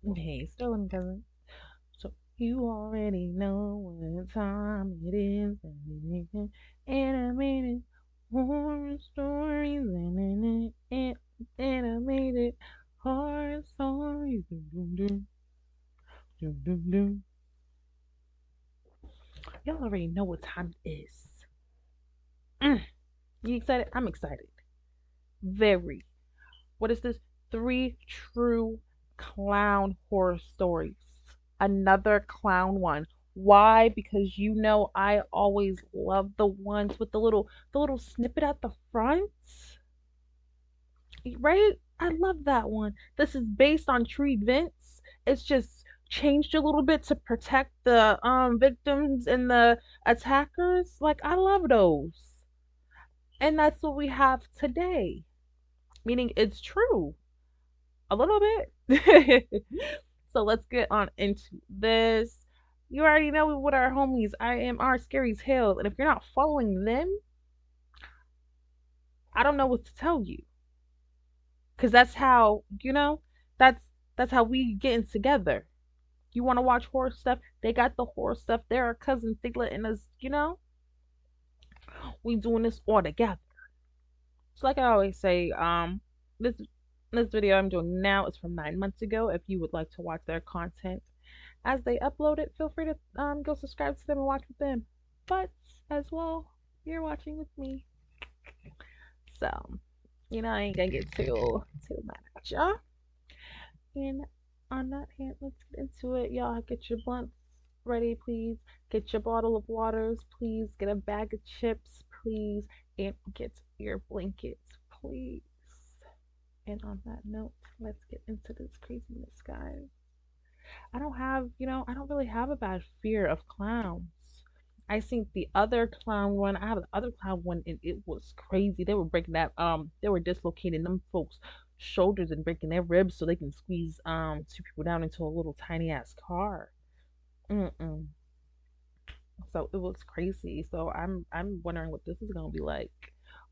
Hey, Sterling cousin. So you already know what time it is. Animated horror stories and animated horror stories. Dum, dum, dum, dum, dum. Y'all already know what time it is. Mm. You excited? I'm excited. Very. What is this? Three true clown horror stories. Another clown one. Why? Because I always love the ones with the little snippet at the front. Right? I love that one. This is based on true events. It's just changed a little bit to protect the victims and the attackers. Like I love those. And that's what we have today. Meaning it's true. A little bit. So let's get on into this. You already know what our homies I am our scary tales, and if you're not following them, I don't know what to tell you, cause that's how that's that's how we getting together. You want to watch horror stuff? They got the horror stuff. They're our cousins. They letting us, we doing this all together. So like I always say, this video I'm doing now is from 9 months ago. If you would like to watch their content as they upload it, feel free to go subscribe to them and watch with them. But as well, you're watching with me, so I ain't gonna get too mad at y'all. And on that hand, let's get into it. Y'all get your blunts ready, please. Get your bottle of waters, please. Get a bag of chips, please, and get your blankets, please. And on that note, let's get into this craziness, guys. I don't really have a bad fear of clowns. I seen the other clown one. I have the other clown one, and it was crazy. They were dislocating them folks' shoulders and breaking their ribs so they can squeeze two people down into a little tiny ass car. Mm-mm. So it was crazy. So I'm wondering what this is gonna be like.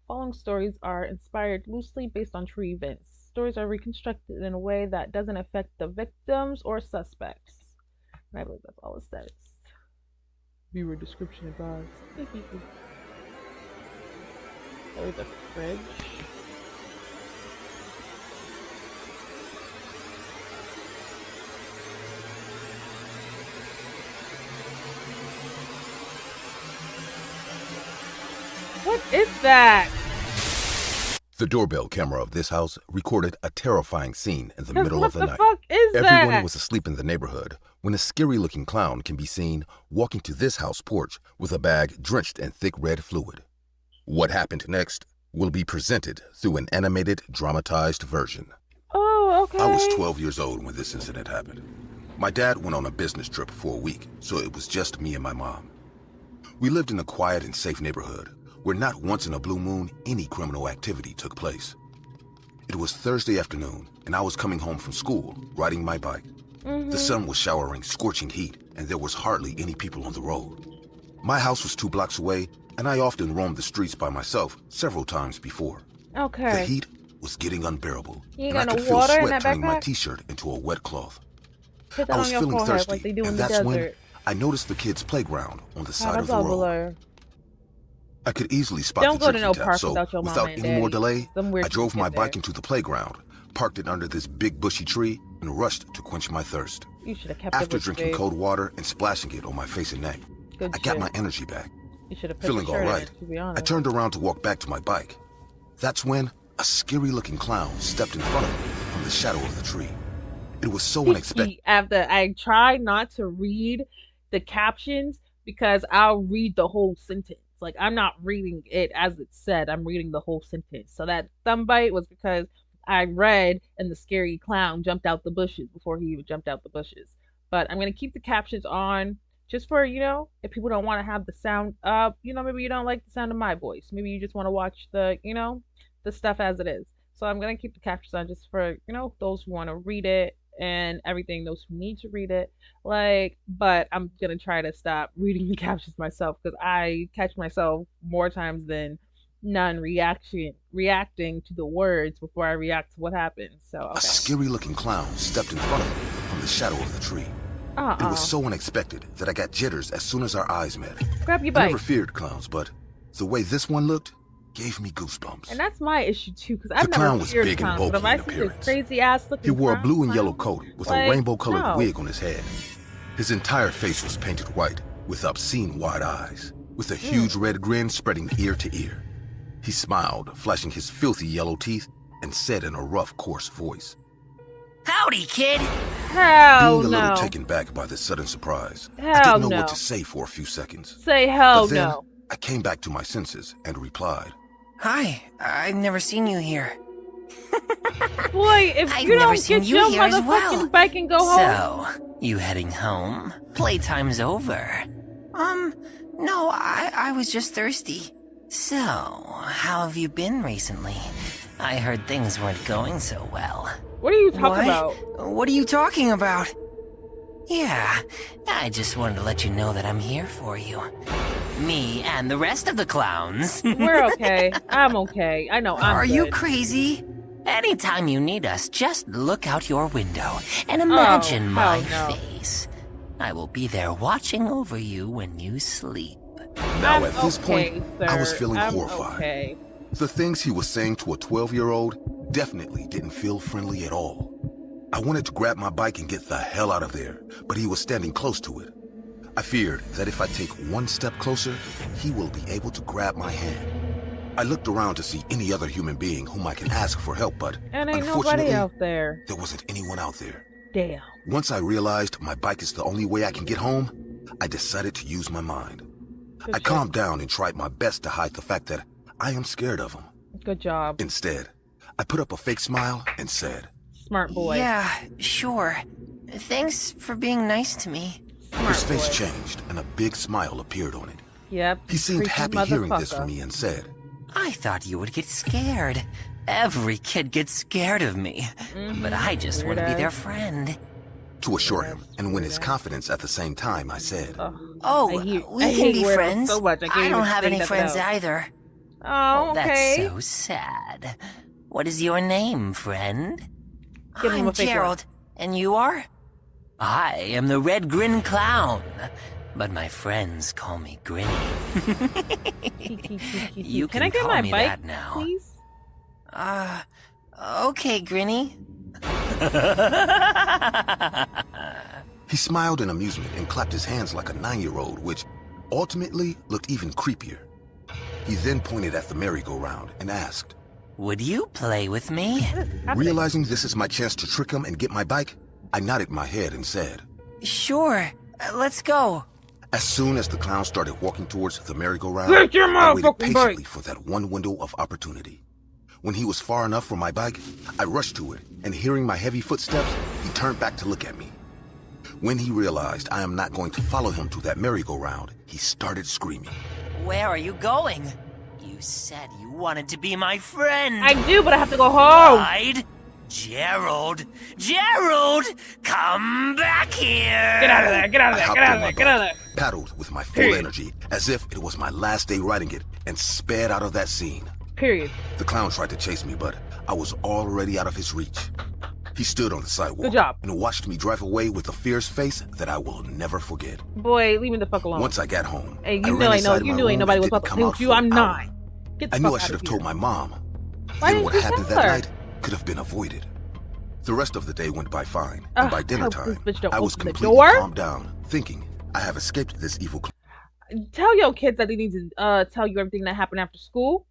Following stories are inspired loosely based on true events. Stories are reconstructed in a way that doesn't affect the victims or suspects. And I believe that's all it says. Viewer description advised. There's a fridge. What is that? The doorbell camera of this house recorded a terrifying scene in the Cause middle of what the the night. fuck is Everyone that? was asleep in the neighborhood when a scary looking clown can be seen walking to this house porch with a bag drenched in thick red fluid. What happened next will be presented through an animated, dramatized version. Oh, I was okay. 12 years old when this incident happened. My dad went on a business trip for a week, so it was just me and my mom. We lived in a quiet and safe neighborhood where not once in a blue moon any criminal activity took place. It was Thursday afternoon, and I was coming home from school, riding my bike. The Mhm. sun was showering scorching heat, and there was hardly any people on the road. My house was 2 blocks away, and I often roamed the streets by myself several times before. The Okay. heat was getting unbearable, You ain't and I got no could feel water in sweat that turning my backpack? t-shirt into a wet cloth. Put I that on was your feeling forehead like thirsty, they do in and the that's when desert. I noticed the kids' playground on the Have side a of the road. bubbler. I could easily spot the Don't go to drinking no tap, park so without your mama without and any more daddy. delay, Some I weird shit drove my get bike there. into the playground, parked it under this big bushy tree, and rushed to quench my thirst. You should have kept it After with you, drinking babe. cold water and splashing it on my face and neck, Good I got my shit. energy back. You should have put your Feeling all shirt in right, it, to be I honest. turned around to walk back to my bike. That's when a scary-looking clown stepped in front of me from the shadow of the tree. It was so unexpected. After I try not to read the captions because I'll read the whole sentence. Like I'm not reading it as it said. I'm reading the whole sentence. So that thumb bite was because I read and the scary clown jumped out the bushes before he even jumped out the bushes. But I'm gonna keep the captions on just for if people don't want to have the sound up. Maybe you don't like the sound of my voice. Maybe you just want to watch the stuff as it is. So I'm gonna keep the captions on just for those who want to read it and everything, those who need to read it. But I'm gonna try to stop reading the captions myself because I catch myself more times than reacting to the words before I react to what happened. So A okay. scary-looking clown stepped in front of me from the shadow of the tree. It was Uh-uh. so unexpected that I got jitters as soon as our eyes met. Grab your I never bike. feared clowns, but the way this one looked gave me And goosebumps. that's my issue too, because The I've never clown was feared big and clowns. But if bulky I in see this appearance. crazy ass He looking wore a blue and yellow clown, coat with a like, rainbow-colored no. wig on his head. His entire face was painted white, with obscene wide eyes, with a huge red grin spreading ear to ear. He smiled, flashing his filthy yellow teeth, and said in a rough, coarse voice. Howdy, kid. Hell Being a little no. taken back by this sudden surprise, I Hell didn't know no. what to say for a few seconds. Say hell But then, no. I came back to my senses and replied. Hi, I've never seen you here. Boy, if I've you never don't seen get you your here as motherfucking well. bike and go home. So, you heading home? Playtime's over. No, I was just thirsty. So, how have you been recently? I heard things weren't going so well. What are you talking What? about? What are you talking about? Yeah, I just wanted to let you know that I'm here for you. Me and the rest of the clowns. We're okay. I'm okay. I know I'm Are you good. crazy? Anytime you need us, just look out your window and imagine my hell no. face. I will be there watching over you when you sleep. Now I'm at this okay, point, sir. I was feeling I'm horrified. Okay. The things he was saying to a 12-year-old definitely didn't feel friendly at all. I wanted to grab my bike and get the hell out of there, but he was standing close to it. I feared that if I take one step closer, he will be able to grab my hand. I looked around to see any other human being whom I can ask for help, but And ain't unfortunately, nobody out there. there wasn't anyone out there. Damn. Once I realized my bike is the only way I can get home, I decided to use my mind. Good I shit. calmed down and tried my best to hide the fact that I am scared of him. Good job. Instead, I put up a fake smile and said, Smart boy. Yeah, sure. Thanks for being nice to me. Smart his face boy. changed and a big smile appeared on it. Yep. He seemed creepy happy hearing this motherfucker. from me and said, I thought you would get scared. Every kid gets scared of me. But I just want to be Weird their ass. friend. to assure him and win his confidence at the same time, I said, Ugh. Oh, I we hate can be weirdos friends. so much, I can't I don't even have say any nothing friends else. either. Oh, okay. That's so sad. What is your name, friend? Give him I'm a fake one. Gerald. And you are? I am the Red Grin Clown. But my friends call me Grinny. You Can I can get call my me bike, that now. please? Okay, Grinny. He smiled in amusement and clapped his hands like a 9-year-old, which ultimately looked even creepier. He then pointed at the merry-go-round and asked, Would you play with me? Happening. realizing this is my chance to trick him and get my bike, I nodded my head and said, Sure. Let's go. as soon as the clown started walking towards the merry-go-round, Get your I waited motherfucking patiently bike. for that one window of opportunity. When he was far enough from my bike, I rushed to it, and hearing my heavy footsteps, he turned back to look at me. When he realized I am not going to follow him to that merry-go-round, he started screaming. Where are you going? You said you wanted to be my friend. I do, but I have to go home. Right? Gerald! Gerald! Come back here! Get out of there. Get out of I there. hopped Get out on of my there. Get out of bike, there. paddled with my full Period. energy, as if it was my last day riding it, and sped out of that scene. Period. The clown tried to chase me, but I was already out of his reach. He stood on the sidewalk Good job. and watched me drive away with a fierce face that I will never forget. Boy, leave me the fuck alone. Once I got home, Hey, I you ran know, inside you my knew ain't room nobody and was didn't about to come play out with you. for I'm an hour. 9. Get the I knew fuck I should out have of told here. my mom. Why Then didn't what you happened tell that her? night could have been avoided. The rest of the day went by fine, Ugh, and by I dinner hope time, this bitch don't I was open the completely door. calmed down, thinking I have escaped this evil Tell your kids that they need to tell you everything that happened after school.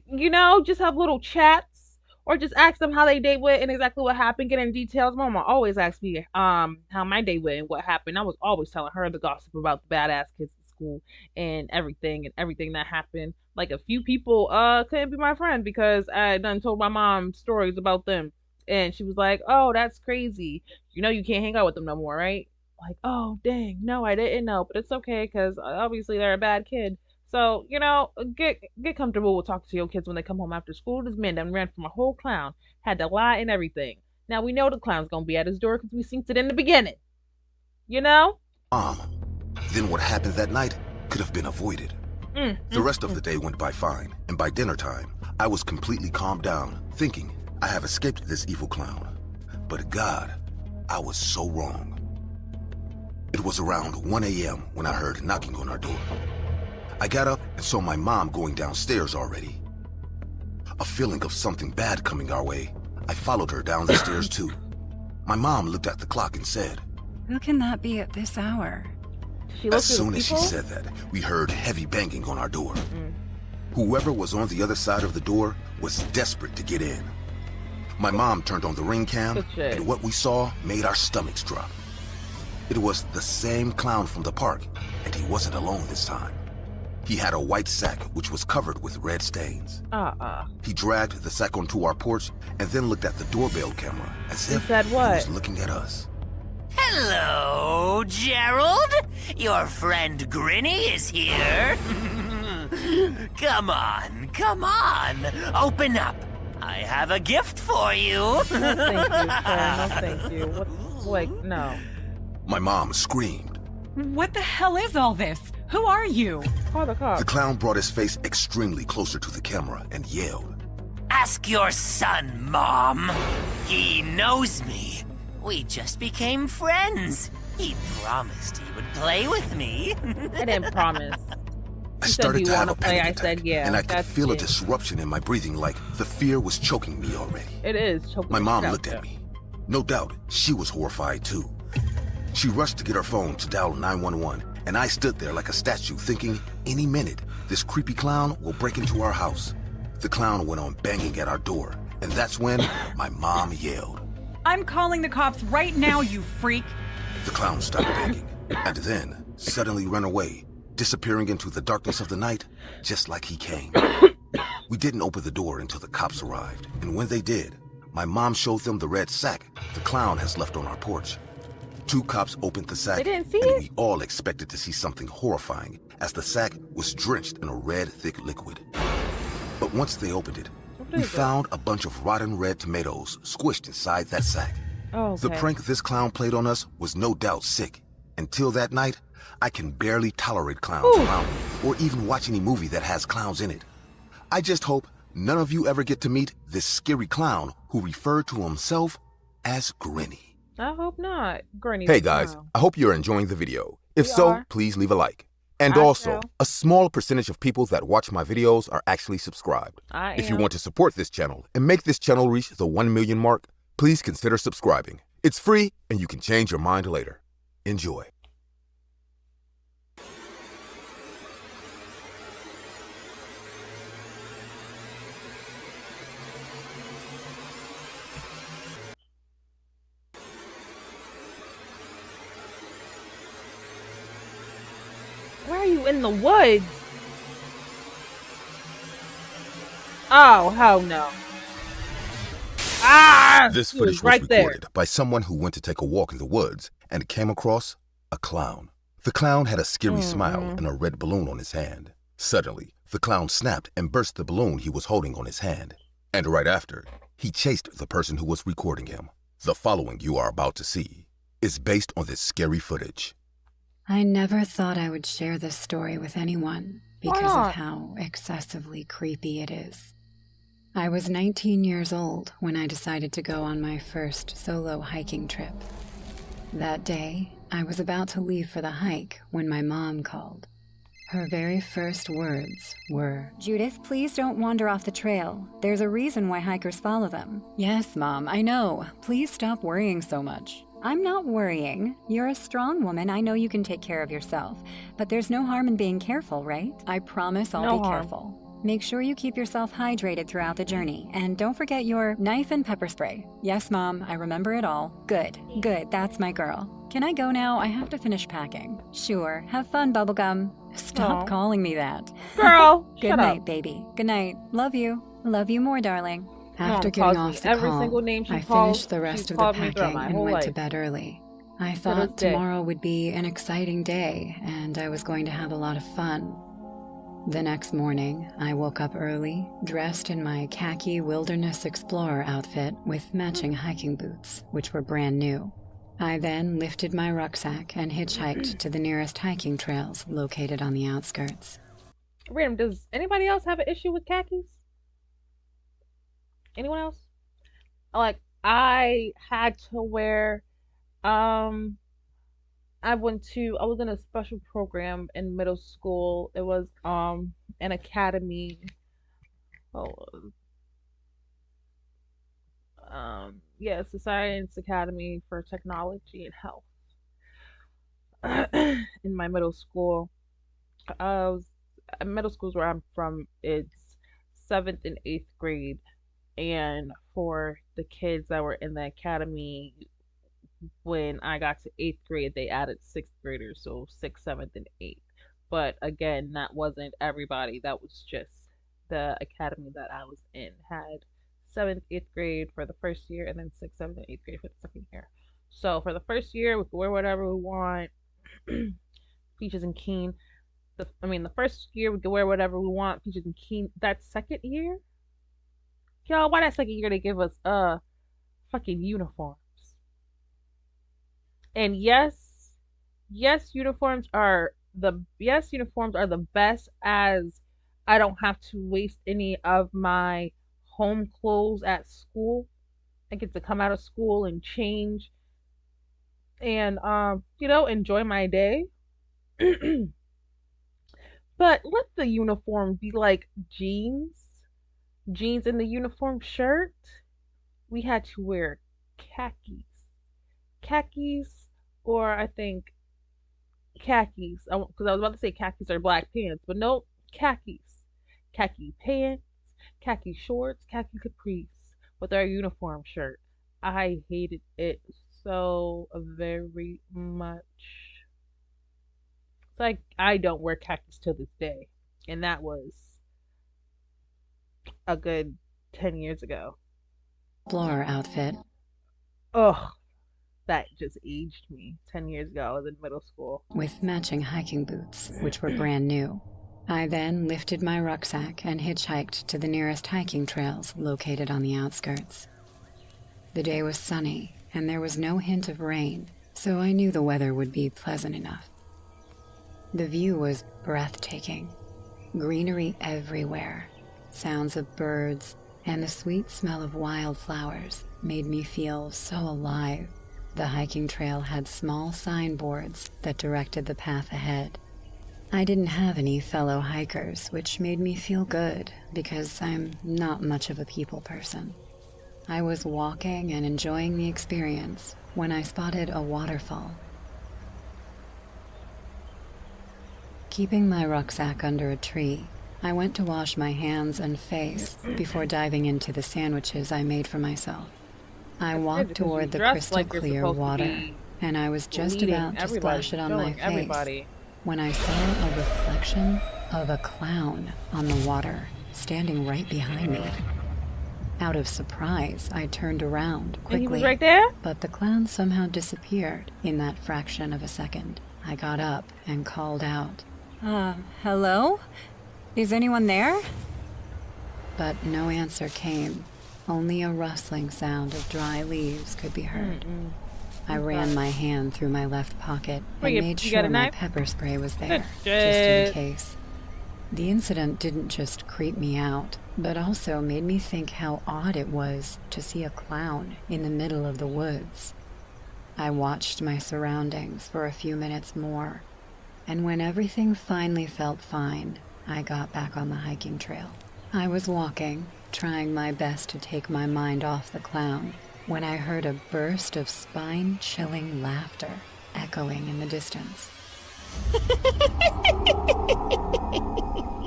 You know, just have little chats or just ask them how they day went and exactly what happened. Get in details. Mama always asked me how my day went and what happened. I was always telling her the gossip about the badass kids at school and everything that happened. Like a few people couldn't be my friend because I done told my mom stories about them. And she was like, "Oh, that's crazy. You know you can't hang out with them no more, right?" Like, "Oh, dang. No, I didn't know, but it's okay cuz obviously they're a bad kid." So, you know, get comfortable with talking to your kids when they come home after school. This man done ran from a whole clown, had to lie and everything. Now we know the clown's gonna be at his door because we seen it in the beginning. You know? mom. Then what happened that night could have been avoided. The rest of the day went by fine, and by dinner time, I was completely calmed down, thinking I have escaped this evil clown. But God, I was so wrong. It was around 1 a.m. when I heard knocking on our door. I got up and saw my mom going downstairs already. A feeling of something bad coming our way, I followed her down the stairs too. My mom looked at the clock and said, Who can that be at this hour? As soon as she said that, we heard heavy banging on our door. Whoever was on the other side of the door was desperate to get in. My mom turned on the ring cam, and what we saw made our stomachs drop. It was the same clown from the park, and he wasn't alone this time. He had a white sack which was covered with red stains. He dragged the sack onto our porch and then looked at the doorbell camera as if he was looking at us. Hello, Gerald. Your friend Grinny is here. Come on. Open up. I have a gift for you. No, thank you, sir. No, thank you. No. My mom screamed. What the hell is all this? Who are you? Call the cops. The clown brought his face extremely closer to the camera and yelled. Ask your son, Mom. He knows me. We just became friends. He promised he would play with me. I didn't promise. I started to have a panic attack, said, yeah, and I could feel a disruption in my breathing like the fear was choking me already. It is choking. My mom looked at me. No doubt, she was horrified too. She rushed to get her phone to dial 911, and I stood there like a statue thinking, any minute, this creepy clown will break into our house. The clown went on banging at our door, and that's when my mom yelled. I'm calling the cops right now, you freak! The clown stopped banging, and then suddenly ran away, disappearing into the darkness of the night, just like he came. We didn't open the door until the cops arrived, and when they did, my mom showed them the red sack the clown has left on our porch. 2 cops opened the sack, and we all expected to see something horrifying, as the sack was drenched in a red, thick liquid. But once they opened it, we found a bunch of rotten red tomatoes squished inside that sack. The prank this clown played on us was no doubt sick. Until that night, I can barely tolerate clowns around me, or even watch any movie that has clowns in it. I just hope none of you ever get to meet this scary clown who referred to himself as Grinny. I hope not. Granny. Hey guys, I hope you're enjoying the video. If so, please leave a like. And also, a small percentage of people that watch my videos are actually subscribed. If you want to support this channel and make this channel reach the 1 million mark, please consider subscribing. It's free and you can change your mind later. Enjoy. Why are you in the woods? Oh, hell no. This footage was recorded by someone who went to take a walk in the woods and came across a clown. The clown had a scary smile and a red balloon on his hand. Suddenly, the clown snapped and burst the balloon he was holding on his hand. And right after, he chased the person who was recording him. The following you are about to see is based on this scary footage. I never thought I would share this story with anyone because of how excessively creepy it is. I was 19 years old when I decided to go on my first solo hiking trip. That day, I was about to leave for the hike when my mom called. Her very first words were, "Judith, please don't wander off the trail. There's a reason why hikers follow them." "Yes, Mom, I know. Please stop worrying so much." "I'm not worrying. You're a strong woman. I know you can take care of yourself. But there's no harm in being careful, right?" "I promise I'll be careful." "Make sure you keep yourself hydrated throughout the journey. And don't forget your knife and pepper spray." "Yes, Mom. I remember it all." "Good. Good. That's my girl." "Can I go now? I have to finish packing." "Sure. Have fun, Bubblegum." "Stop calling me that." Girl, Good night, baby. "Good night. Love you." "Love you more, darling." After getting off the every call, single name she I calls, finished the rest she's of the called me throughout packing my and whole went to life. bed early. I this thought day. tomorrow would be an exciting day and I was going to have a lot of fun. The next morning, I woke up early, dressed in my khaki Wilderness Explorer outfit with matching hiking boots, which were brand new. I then lifted my rucksack and hitchhiked to the nearest hiking trails located on the outskirts. Random, does anybody else have an issue with khakis? Anyone else? Like, I had to wear, um, I was in a special program in middle school. It was, an academy. Oh, yeah, it's a science academy for technology and health in my middle school. Was, middle school's where I'm from. It's seventh and eighth grade, and for the kids that were in the academy, when I got to eighth grade, they added sixth graders, so sixth, seventh, and eighth. But again, that wasn't everybody. That was just the academy that I was in had seventh, eighth grade for the first year, and then sixth, seventh, and eighth grade for the second year. So for the first year, we could wear whatever we want. Peaches and Keen. The first year we could wear whatever we want. Peaches and Keen. That second year, y'all, why that second year they give us fucking uniforms? And uniforms are the best, as I don't have to waste any of my home clothes at school. I get to come out of school and change and enjoy my day. But let the uniform be like jeans and the uniform shirt. We had to wear khakis, or I think khakis, because I was about to say khakis are black pants, but no, khaki pants, khaki shorts, khaki capris with our uniform shirt. I hated it so very much. It's like I don't wear khakis to this day, and that was a good 10 years ago. Explorer outfit. Ugh, that just aged me. 10 years ago, I was in middle school. With matching hiking boots, which were brand new. I then lifted my rucksack and hitchhiked to the nearest hiking trails located on the outskirts. The day was sunny, and there was no hint of rain, so I knew the weather would be pleasant enough. The view was breathtaking. Greenery everywhere, sounds of birds, and the sweet smell of wildflowers made me feel so alive. The hiking trail had small signboards that directed the path ahead. I didn't have any fellow hikers, which made me feel good because I'm not much of a people person. I was walking and enjoying the experience when I spotted a waterfall. Keeping my rucksack under a tree, I went to wash my hands and face before diving into the sandwiches I made for myself. I walked toward the crystal clear water, and I was just about to splash it on my face when I saw a reflection of a clown on the water standing right behind me. Out of surprise, I turned around quickly, and he was right there? But the clown somehow disappeared in that fraction of a second. I got up and called out, Hello? Is anyone there? But no answer came. Only a rustling sound of dry leaves could be heard. I ran my hand through my left pocket and made sure my pepper spray was there, just in case. The incident didn't just creep me out, but also made me think how odd it was to see a clown in the middle of the woods. I watched my surroundings for a few minutes more, and when everything finally felt fine, I got back on the hiking trail. I was walking, trying my best to take my mind off the clown, when I heard a burst of spine-chilling laughter echoing in the distance.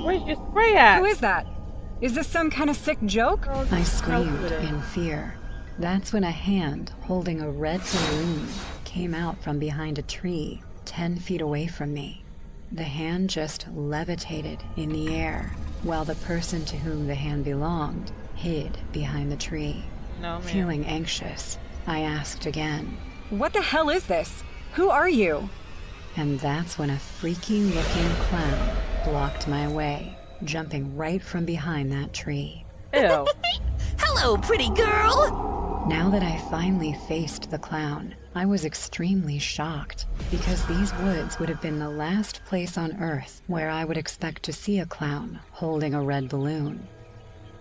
Where's your spray at? Who is that? Is this some kind of sick joke? I screamed in fear. That's when a hand holding a red balloon came out from behind a tree 10 feet away from me. The hand just levitated in the air, while the person to whom the hand belonged hid behind the tree. No, man. Feeling anxious, I asked again. What the hell is this? Who are you? And that's when a freaky-looking clown blocked my way, jumping right from behind that tree. Ew. Hello, pretty girl! Now that I finally faced the clown, I was extremely shocked, because these woods would have been the last place on Earth where I would expect to see a clown holding a red balloon.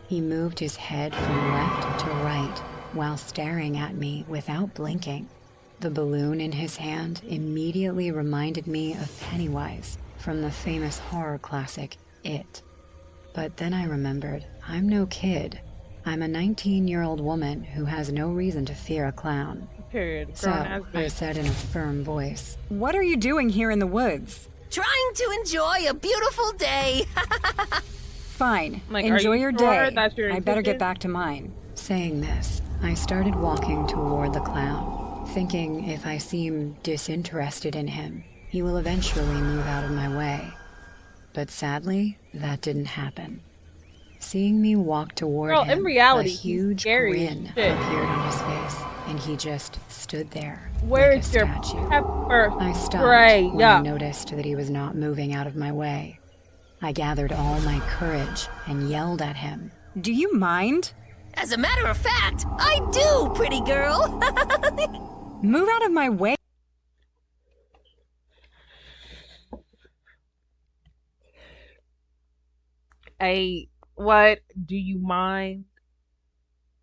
He moved his head from left to right while staring at me without blinking. The balloon in his hand immediately reminded me of Pennywise from the famous horror classic, It. But then I remembered, I'm no kid. I'm a 19-year-old woman who has no reason to fear a clown. Period. So, I said in a firm voice, "What are you doing here in the woods?" Trying to enjoy a beautiful day. Fine. Like, enjoy are you your sure day. that's your I better intention? get back to mine. Saying this, I started walking toward the clown, thinking if I seem disinterested in him, he will eventually move out of my way. But sadly, that didn't happen. Seeing me walk toward Girl, him, in reality, a huge scary grin shit. appeared on his face, and he just stood there Where's like a your statue. pepper I stopped spray? when I noticed that he was not moving out of my way. I gathered all my courage and yelled at him. Do you mind? As a matter of fact, I do, pretty girl. Move out of my way. What do you mind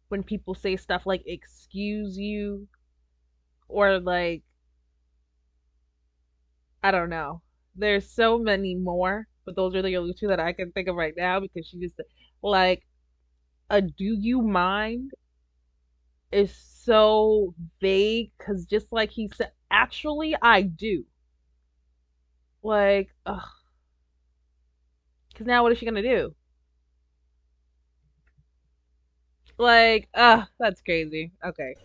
when people say stuff like excuse you or like I don't know. There's so many more, but those are the only two that I can think of right now because she just like a do you mind is so vague because just like he said, actually I do. Like, ugh. Because now what is she gonna do? Like, that's crazy. Okay.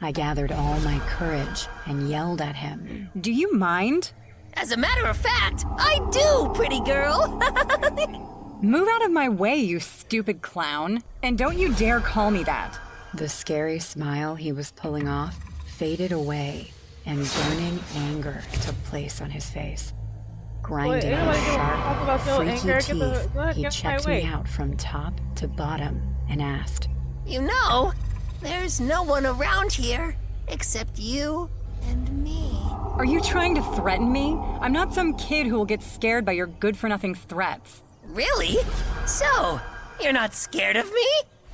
I gathered all my courage and yelled at him. Do you mind? As a matter of fact, I do, pretty girl. Move out of my way, you stupid clown. And don't you dare call me that. The scary smile he was pulling off faded away, and burning anger took place on his face. Grinding with sharp, freaky teeth, he checked me out from top to bottom and asked, You know, there's no one around here except you and me. Are you trying to threaten me? I'm not some kid who will get scared by your good-for-nothing threats. Really? So, you're not scared of me?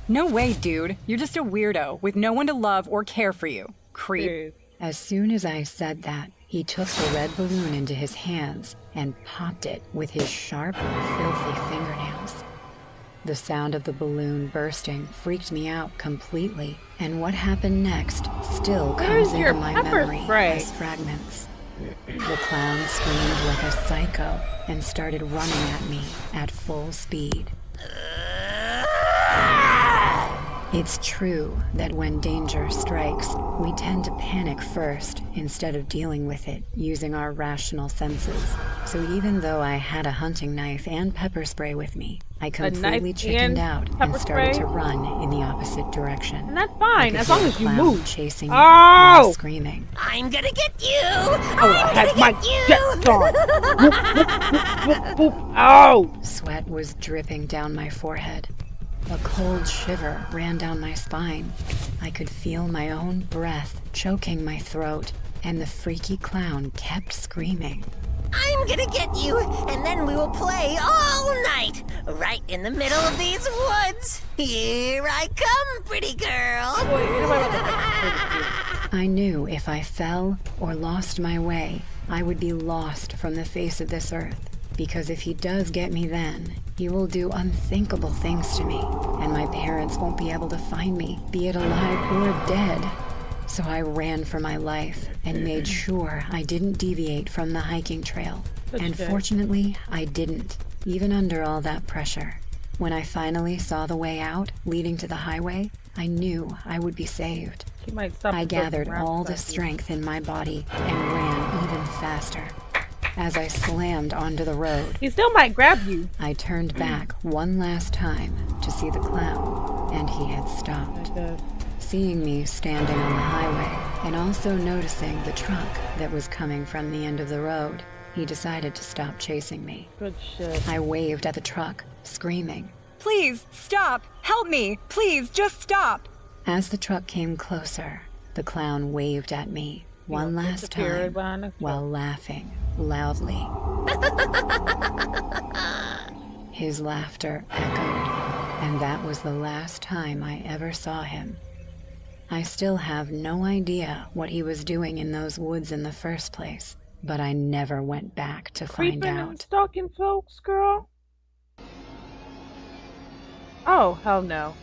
No way, dude. You're just a weirdo with no one to love or care for you. Creep. As soon as I said that, he took the red balloon into his hands and popped it with his sharp, filthy fingernails. The sound of the balloon bursting freaked me out completely, and what happened next still comes into my memory as fragments. The clown screamed like a psycho and started running at me at full speed. It's true that when danger strikes, we tend to panic first instead of dealing with it using our rational senses. So even though I had a hunting knife and pepper spray with me, I completely chickened out and started to run in the opposite direction. And that's fine, as long as you move. Chasing me while screaming. I'm gonna get you! I had my jet on. Oh! Sweat was dripping down my forehead. A cold shiver ran down my spine. I could feel my own breath choking my throat, and the freaky clown kept screaming. I'm gonna get you, and then we will play all night, right in the middle of these woods. Here I come, pretty girl. I knew if I fell or lost my way, I would be lost from the face of this earth. Because if he does get me then, he will do unthinkable things to me, and my parents won't be able to find me, be it alive or dead. So I ran for my life and made sure I didn't deviate from the hiking trail. And fortunately, I didn't, even under all that pressure. When I finally saw the way out, leading to the highway, I knew I would be saved. I gathered all the strength in my body and ran even faster. As I slammed onto the road, he still might grab you. I turned back one last time to see the clown, and he had stopped. Seeing me standing on the highway, and also noticing the truck that was coming from the end of the road, he decided to stop chasing me. Good shit. I waved at the truck, screaming, Please, stop! Help me! Please, just stop! As the truck came closer, the clown waved at me one last time while laughing loudly. His laughter echoed, and that was the last time I ever saw him. I still have no idea what he was doing in those woods in the first place, but I never went back to find out. And stalking folks, girl? Oh, hell no.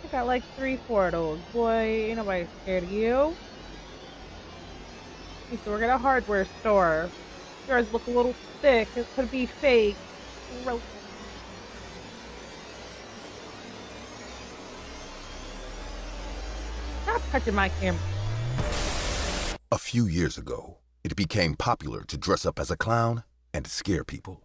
I got like 3-4 of those. Boy, ain't nobody scared of you. I used to work at a hardware store. Yours look a little thick. It could be fake. Gross. Stop touching my camera. A few years ago, it became popular to dress up as a clown and scare people.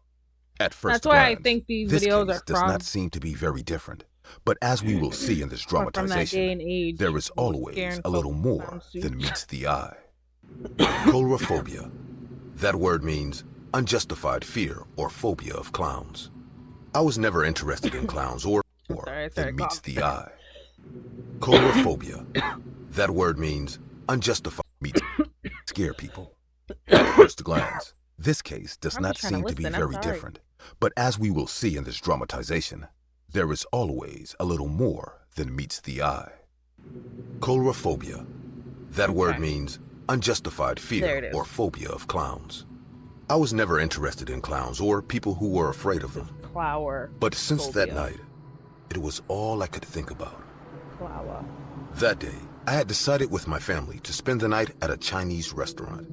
At first That's why glance, I think these this videos case are does from not seem to be very different. But as we will see in this from that day and dramatization, age, there is always scaring a little folks more with clown than suits. meets the eye. Coulrophobia. That word means unjustified fear or phobia of clowns. I was never interested in clowns or more than meets the eye. Coulrophobia. That word means unjustified meets scare people. At first glance, this case does I'm not just trying to seem to be listen, I'm very sorry. different. But as we will see in this dramatization, there is always a little more than meets the eye. Coulrophobia. That word means unjustified There it fear is. or phobia of clowns. I was never interested in clowns or people who were afraid of them. Clower. But since that Phobia. night, it was all I could think about. Clower. That day, I had decided with my family to spend the night at a Chinese restaurant.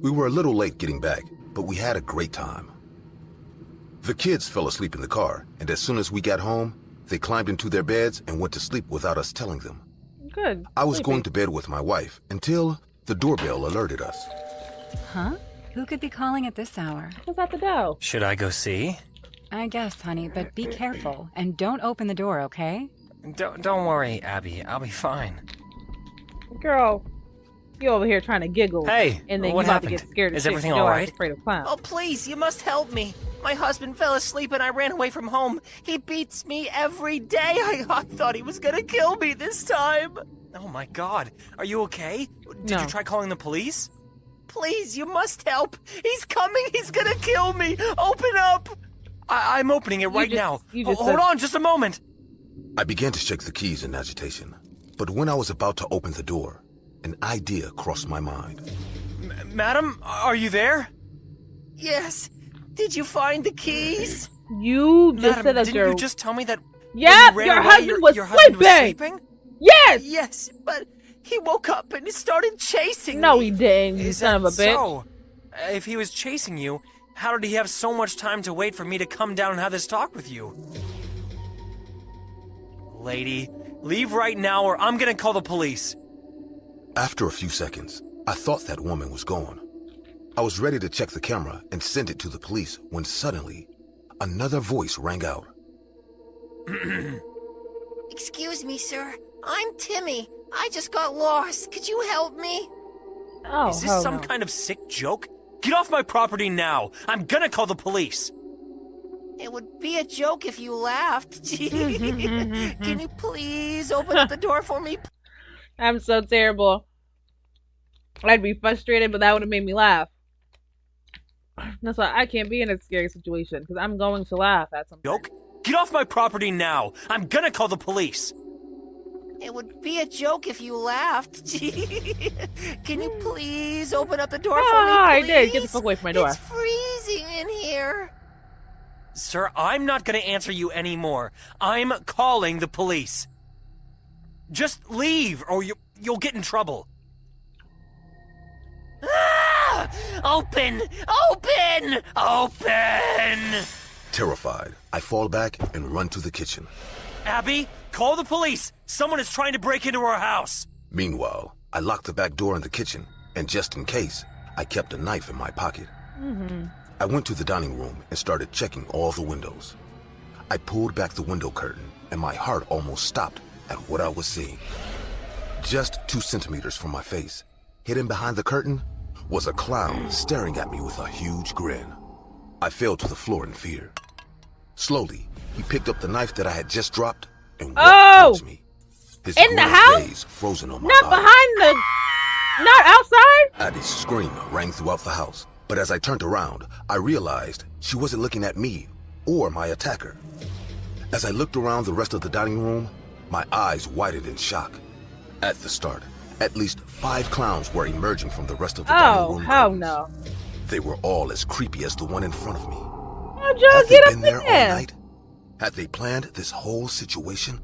We were a little late getting back, but we had a great time. The kids fell asleep in the car, and as soon as we got home, they climbed into their beds and went to sleep without us telling them. Good. I was Sleepy. going to bed with my wife until the doorbell alerted us. Huh? Who could be calling at this hour? Who's at the door? Should I go see? I guess, honey, but be careful and don't open the door, okay? Don't worry, Abby. I'll be fine. Girl, you over here trying to giggle. Hey, and then what you about happened? to get scared. Is of everything shit. all Your ass right? Afraid of clowns. Oh, please, you must help me. My husband fell asleep and I ran away from home. He beats me every day. I thought he was gonna kill me this time. Oh my God. Are you okay? Did No. you try calling the police? Please, you must help. He's coming. He's gonna kill me. Open up. I'm opening it right now. Hold on just a moment. I began to shake the keys in agitation, but when I was about to open the door, an idea crossed my mind. Madam, are you there? Yes. Did you find the keys? You just Madam, said that didn't you just tell me that Yep, when you ran your away, husband was your husband was sleeping. sleeping? Yes! Yes, but he woke up and he started chasing No, me. he didn't, you Is son of that a bitch. So? If he was chasing you, how did he have so much time to wait for me to come down and have this talk with you? Lady, leave right now or I'm gonna call the police. After a few seconds, I thought that woman was gone. I was ready to check the camera and send it to the police when suddenly, another voice rang out. Excuse me, sir. I'm Timmy. I just got lost. Could you help me? Oh, Is this some kind of sick joke? Get off my property now. I'm gonna call the police. It would be a joke if you laughed. Can you please open up the door for me? I'm so terrible. I'd be frustrated, but that would have made me laugh. That's why I can't be in a scary situation, because I'm going to laugh at something. Joke? Get off my property now. I'm gonna call the police. It would be a joke if you laughed. Can you please open up the door for me, I please? did. Get the fuck away from my door. It's freezing in here. Sir, I'm not gonna answer you anymore. I'm calling the police. Just leave, or you'll get in trouble. Ah! Open! Open! Open! Terrified, I fall back and run to the kitchen. Abby, call the police! Someone is trying to break into our house! Meanwhile, I locked the back door in the kitchen, and just in case, I kept a knife in my pocket. I went to the dining room and started checking all the windows. I pulled back the window curtain, and my heart almost stopped at what I was seeing. Just 2 centimeters from my face, hidden behind the curtain, was a clown staring at me with a huge grin. I fell to the floor in fear. Slowly, he picked up the knife that I had just dropped and walked towards me. His in the house? gaze frozen on my not body. behind the... Not outside? Abby's scream rang throughout the house, but as I turned around, I realized she wasn't looking at me or my attacker. As I looked around the rest of the dining room, my eyes widened in shock. At the start, at least 5 clowns were emerging from the rest of the dining room. Oh, hell curtains. no. They were all as creepy as the one in front of me. How'd y'all Had get they up been in there there? all night? Had they planned this whole situation?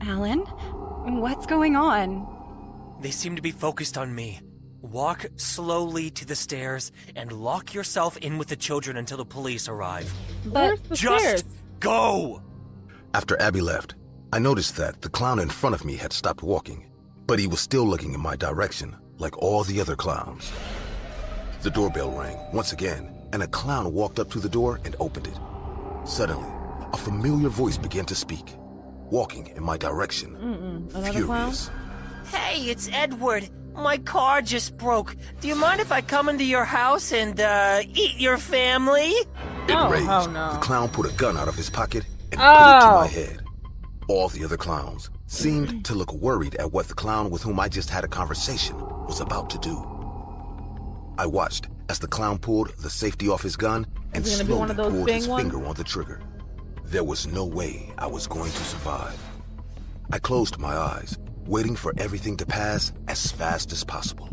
Alan? What's going on? They seem to be focused on me. Walk slowly to the stairs and lock yourself in with the children until the police arrive. Where's the Just stairs? go! After Abby left, I noticed that the clown in front of me had stopped walking, but he was still looking in my direction, like all the other clowns. The doorbell rang once again, and a clown walked up to the door and opened it. Suddenly, a familiar voice began to speak, walking in my direction. Another clown? Furious. Hey, it's Edward. My car just broke. Do you mind if I come into your house and, eat your family? Enraged, oh no. the clown put a gun out of his pocket and put it to Oh. my head. All the other clowns seemed to look worried at what the clown with whom I just had a conversation was about to do. I watched as the clown pulled the safety off his gun and Is it gonna be one slowly of those pulled big his ones? finger on the trigger. There was no way I was going to survive. I closed my eyes, waiting for everything to pass as fast as possible.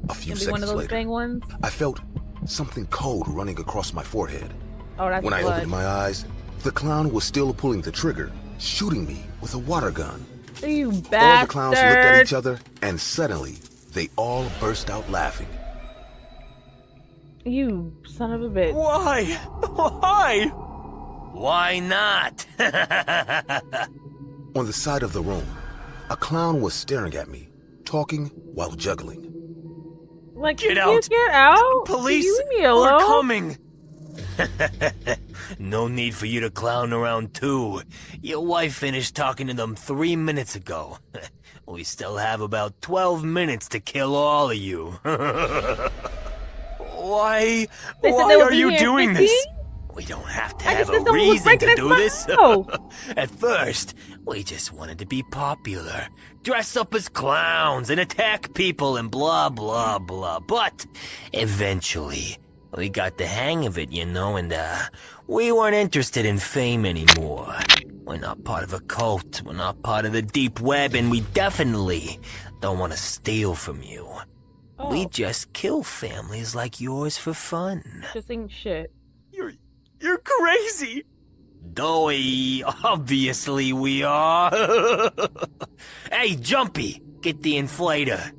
A few Gonna be one of seconds those later, big ones? I felt something cold running across my forehead. Oh, that's When I blood. opened my eyes, the clown was still pulling the trigger, shooting me with a water gun. You All bastard. the clowns looked at each other, and suddenly, they all burst out laughing. You son of a bitch. Why? Why? Why not? On the side of the room, a clown was staring at me, talking while juggling. Like, Get can out. you get out? Police You leave me are alone. coming! No need for you to clown around too. Your wife finished talking to them 3 minutes ago. We still have about 12 minutes to kill all of you. Why? They said Why they would are be you here in doing 15? this? We don't have to I have just a said someone was reason breaking to his do this. window. At first, we just wanted to be popular, dress up as clowns and attack people and blah blah blah. But eventually, we got the hang of it, and we weren't interested in fame anymore. We're not part of a cult, we're not part of the deep web, and we definitely don't want to steal from you. Oh. We just kill families like yours for fun. Just ain't shit. You're crazy! Doughy, obviously we are. Hey, Jumpy, get the inflator.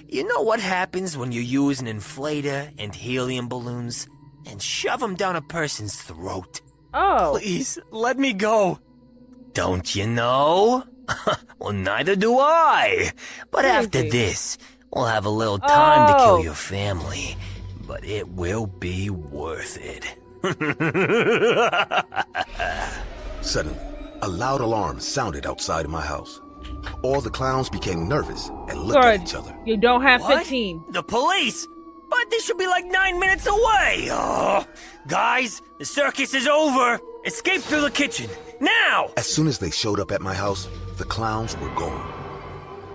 You know what happens when you use an inflator and helium balloons and shove them down a person's throat? Oh. Please, let me go. Don't you know? Well, neither do I. But after Crazy. this, we'll have a little time to Oh. kill your family. But it will be worth it. Suddenly, a loud alarm sounded outside my house. All the clowns became nervous and looked at Good. each other. You don't have What? 15. The police? But they should be like 9 minutes away. Oh, guys, the circus is over. Escape through the kitchen, now! As soon as they showed up at my house, the clowns were gone.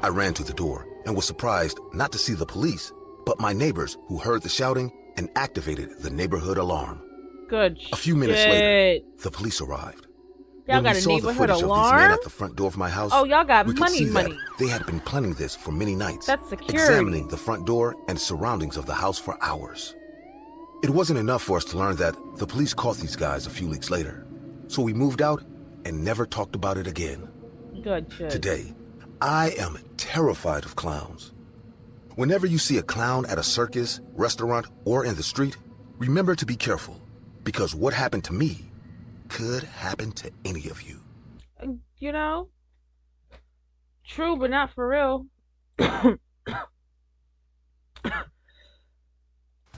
I ran to the door and was surprised not to see the police, but my neighbors who heard the shouting and activated the neighborhood alarm. Good A few minutes later, the police arrived. Y'all When got we a saw the neighborhood footage of these men alarm? at the front door of my house, Oh, y'all got we could money, see money. that they had been planning this for many nights, That's security. examining the front door and surroundings of the house for hours. It wasn't enough for us to learn that the police caught these guys a few weeks later, so we moved out and never talked about it again. Good shit. Today, I am terrified of clowns. Whenever you see a clown at a circus, restaurant, or in the street, remember to be careful, because what happened to me could happen to any of you. You know? True, but not for real.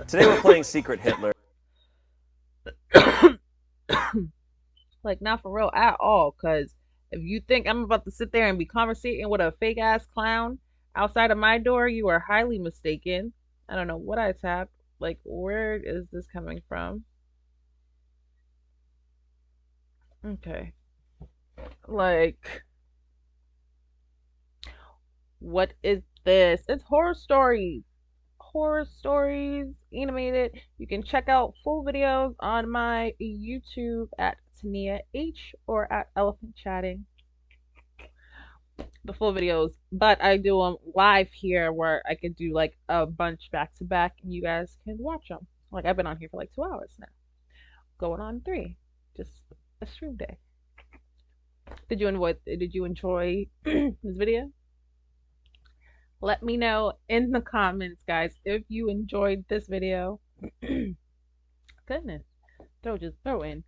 Today we're playing Secret Hitler. Like, not for real at all, because if you think I'm about to sit there and be conversating with a fake-ass clown outside of my door, you are highly mistaken. I don't know what I tapped. Like, where is this coming from? Okay. Like, what is this? It's horror stories. Horror stories, animated. You can check out full videos on my YouTube at Tania H or at Elephant Chatting. The full videos, but I do them live here where I could do like a bunch back to back and you guys can watch them. Like I've been on here for like 2 hours now, going on 3, just a stream day. Did you enjoy this video? Let me know in the comments, guys, if you enjoyed this video. Goodness, throw in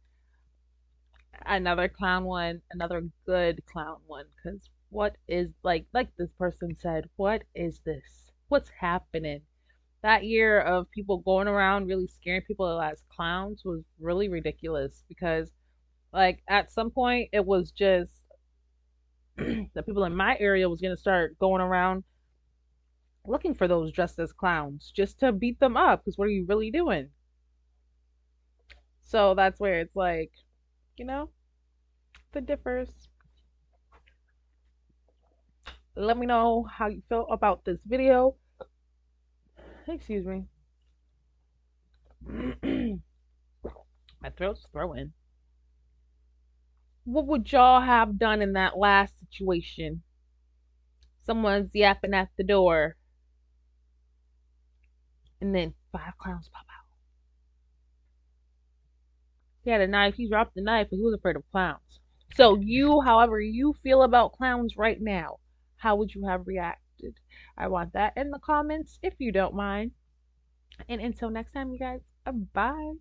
another clown one, another good clown one, because what is like this person said, what is this? What's happening? That year of people going around really scaring people as clowns was really ridiculous because like at some point it was just the people in my area was gonna start going around looking for those dressed as clowns just to beat them up because what are you really doing? So that's where it's like, you know, the differs. Let me know how you feel about this video. Excuse me. My throat's throwing. What would y'all have done in that last situation? Someone's yapping at the door. And then 5 clowns pop out. He had a knife. He dropped the knife, but he was afraid of clowns. So you, however you feel about clowns right now, how would you have reacted? I want that in the comments if you don't mind. And until next time, you guys, bye.